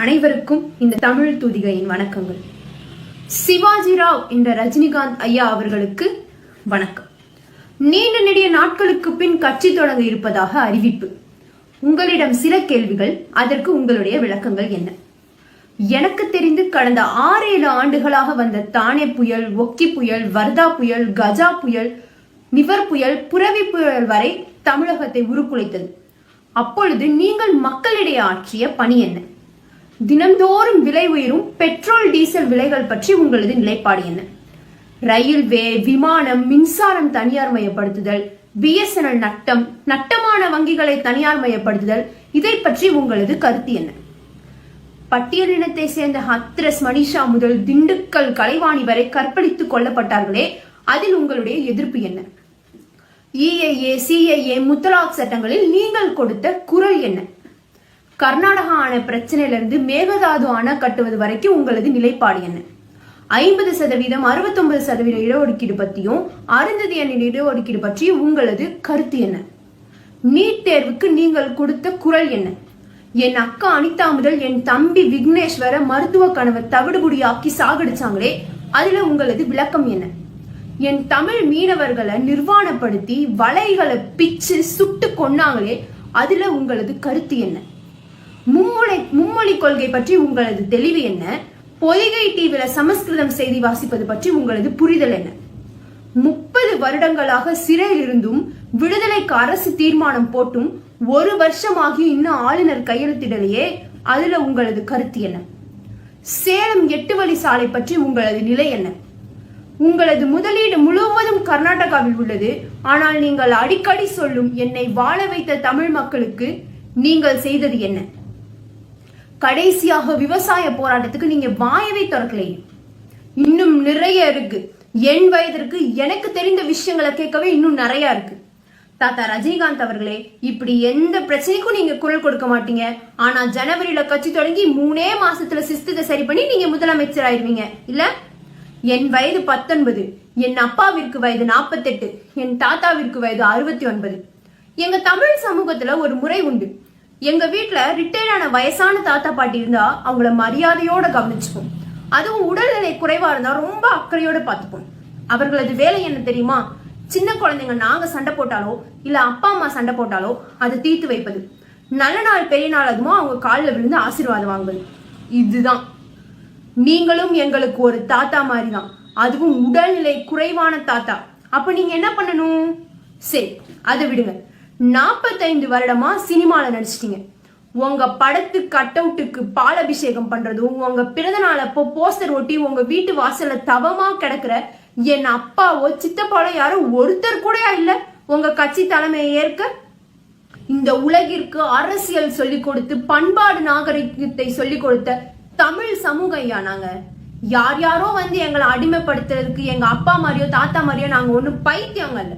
அனைவருக்கும் இந்த தமிழ் தூதிகையின் வணக்கங்கள். சிவாஜி ராவ் என்ற ரஜினிகாந்த் ஐயா அவர்களுக்கு வணக்கம். நீண்ட நெடிய நாட்களுக்கு பின் கட்சி தொடங்க இருப்பதாக அறிவிப்பு. உங்களிடம் சில கேள்விகள், அதற்கு உங்களுடைய விளக்கங்கள் என்ன? எனக்கு தெரிந்து கடந்த 6-7 ஆண்டுகளாக வந்த தானே புயல், ஒக்கி புயல், வர்தா புயல், கஜா புயல், நிவர் புயல், புரவி புயல் வரை தமிழகத்தை உருக்குலைத்தது. அப்பொழுது நீங்கள் மக்களிடையே ஆற்றிய பணி என்ன? தினந்தோறும் விலை உயரும் பெட்ரோல் டீசல் விலைகள் பற்றி உங்களது நிலைப்பாடு என்ன? ரயில்வே, விமானம், மின்சாரம் தனியார் மயப்படுத்துதல், பிஎஸ்என்எல் நட்டமான வங்கிகளை தனியார் மயப்படுத்துதல், இதை பற்றி உங்களது கருத்து என்ன? பட்டியலினத்தை சேர்ந்த ஹத்ரஸ் மனிஷா முதல் திண்டுக்கல் கலைவாணி வரை கற்பழித்துக் கொல்லப்பட்டார்களே, அதில் உங்களுடைய எதிர்ப்பு என்ன? EIA, CIA, முத்தலாக் சட்டங்களில் நீங்கள் கொடுத்த குரல் என்ன? கர்நாடகா அணை பிரச்சனையிலிருந்து மேகதாது அணை கட்டுவது வரைக்கும் உங்களது நிலைப்பாடு என்ன? 50%, 69% இடஒதுக்கீடு பற்றியும் அருந்ததி அணியின் இடஒதுக்கீடு பற்றியும் உங்களது கருத்து என்ன? நீட் தேர்வுக்கு நீங்கள் கொடுத்த குரல் என்ன? என் அக்கா அனிதா முதல் என் தம்பி விக்னேஷ் வர மருத்துவ கனவை தவிடுபுடியாக்கி சாகடிச்சாங்களே, அதுல உங்களது விளக்கம் என்ன? என் தமிழ் மீனவர்களை நிர்வாணப்படுத்தி வலைகளை பிச்சு சுட்டு கொன்னாங்களே, அதுல உங்களது கருத்து என்ன? மும்மொழி கொள்கை பற்றி உங்களது தெளிவு என்ன? பொய்கை டிவில சமஸ்கிருதம் செய்தி வாசிப்பது பற்றி உங்களது புரிதல் என்ன? 30 வருடங்களாக சிறையில் இருந்தும் விடுதலைக்கு அரசு தீர்மானம் போட்டும் 1 வருஷமாகி இன்னும் ஆளுநர் கையெழுத்திடலையே, அதுல உங்களது கருத்து என்ன? சேலம் 8 வழி சாலை பற்றி உங்களது நிலை என்ன? உங்களது முதலீடு முழுவதும் கர்நாடகாவில் உள்ளது. ஆனால் நீங்கள் அடிக்கடி சொல்லும் என்னை வாழ வைத்த தமிழ் மக்களுக்கு நீங்கள் செய்தது என்ன? கடைசியாக விவசாய போராட்டத்துக்கு நீங்க வாயவே திறக்கலையே. இன்னும் நிறைய இருக்கு. என் வயதிற்கு எனக்கு தெரிந்த விஷயங்களை கேட்கவே இன்னும் நிறைய இருக்கு. தாத்தா ரஜினிகாந்த் அவர்களே, இப்படி எந்த பிரச்சனைக்கும் நீங்க குரல் கொடுக்க மாட்டீங்க. ஆனா ஜனவரியில கட்சி தொடங்கி 3 மாசத்துல சிஸ்டத்தை சரி பண்ணி நீங்க முதலமைச்சர் ஆயிருவீங்க இல்ல? என் வயது 19, என் அப்பாவிற்கு வயது 48, என் தாத்தாவிற்கு வயது 69. எங்க தமிழ் சமூகத்துல ஒரு முறை உண்டு. எங்க வீட்டுல ரிட்டையர்டான வயசான தாத்தா பாட்டி இருந்தா அவங்கள மரியாதையோட கவனிச்சுப்போம். அதுவும் உடல்நிலை குறைவா இருந்தா ரொம்ப அக்கறையோட பார்த்துப்போம். அவர்களது வேலை என்ன தெரியுமா? சின்ன குழந்தைங்க நாங்க சண்டை போட்டாலோ இல்ல அப்பா அம்மா சண்டை போட்டாலோ அதை தீர்த்து வைப்பது. நல்ல நாள் பெரிய நாள் அதுமோ அவங்க காலில் விழுந்து ஆசீர்வாதம் வாங்குவது. இதுதான். நீங்களும் எங்களுக்கு ஒரு தாத்தா மாதிரி தான், அதுவும் உடல்நிலை குறைவான தாத்தா. அப்ப நீங்க என்ன பண்ணணும்? சரி, அதை விடுங்க. 45 வருடமா சினிமால நடிச்சிட்டீங்க. உங்க படத்து கட் அவுட்டுக்கு பாலபிஷேகம் பண்றதும், உங்க பிறந்த நாள் அப்போ போஸ்டர் ஒட்டி உங்க வீட்டு வாசல்ல தவமா கிடக்குற என் அப்பாவோ சித்தப்பாவோ யாரும் ஒருத்தர் கூட இல்ல உங்க கட்சி தலைமையை ஏற்க. இந்த உலகிற்கு அரசியல் சொல்லிக் கொடுத்து பண்பாடு நாகரிகத்தை சொல்லிக் கொடுத்த தமிழ் சமூகம் ஐயா நாங்க. யார் யாரோ வந்து எங்களை அடிமைப்படுத்துறதுக்கு எங்க அப்பா மாதிரியோ தாத்தா மாதிரியோ நாங்க ஒன்னும் பைத்தியங்க இல்ல.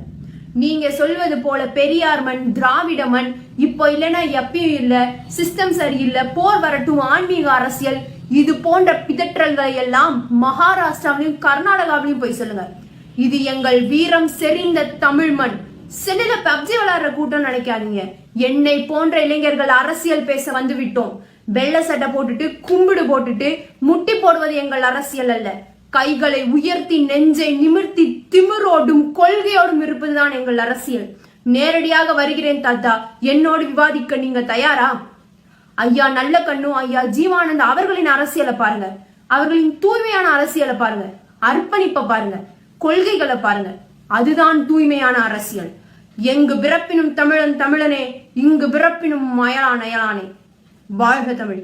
நீங்க சொல்வது போல பெரியார் மண், திராவிட மண், இப்போ இல்லைன்னா எப்பயும் இல்ல, சிஸ்டம் சரியில்லை, போர் வரட்டும், ஆன்மீக அரசியல், இது போன்ற பிதற்றல்களை எல்லாம் மகாராஷ்டிராவிலும் கர்நாடகாவிலும் போய் சொல்லுங்க. இது எங்கள் வீரம் செறிந்த தமிழ் மண். செல்லுல பப்ஜி விளையாடுற கூட்டம் நினைக்காதீங்க. என்னை போன்ற இளைஞர்கள் அரசியல் பேச வந்து விட்டோம். வெள்ளை சட்டை போட்டுட்டு கும்பிடு போட்டுட்டு முட்டி போடுவது எங்கள் அரசியல் அல்ல. கைகளை உயர்த்தி நெஞ்சை நிமிர்த்தி திமிரோடும் கொள்கையோடும் இருப்பதுதான் எங்கள் அரசியல். நேரடியாக வருகிறேன் தாத்தா, என்னோடு விவாதிக்க நீங்க தயாரா? ஐயா நல்ல கண்ணு, ஐயா ஜீவானந்த் அவர்களின் அரசியலை பாருங்க. அவர்களின் தூய்மையான அரசியலை பாருங்க. அர்ப்பணிப்பை பாருங்க. கொள்கைகளை பாருங்க. அதுதான் தூய்மையான அரசியல். எங்கு பிறப்பினும் தமிழன் தமிழனே, இங்கு பிறப்பினும் அயலான் அயலானே. வாழ்க தமிழ்.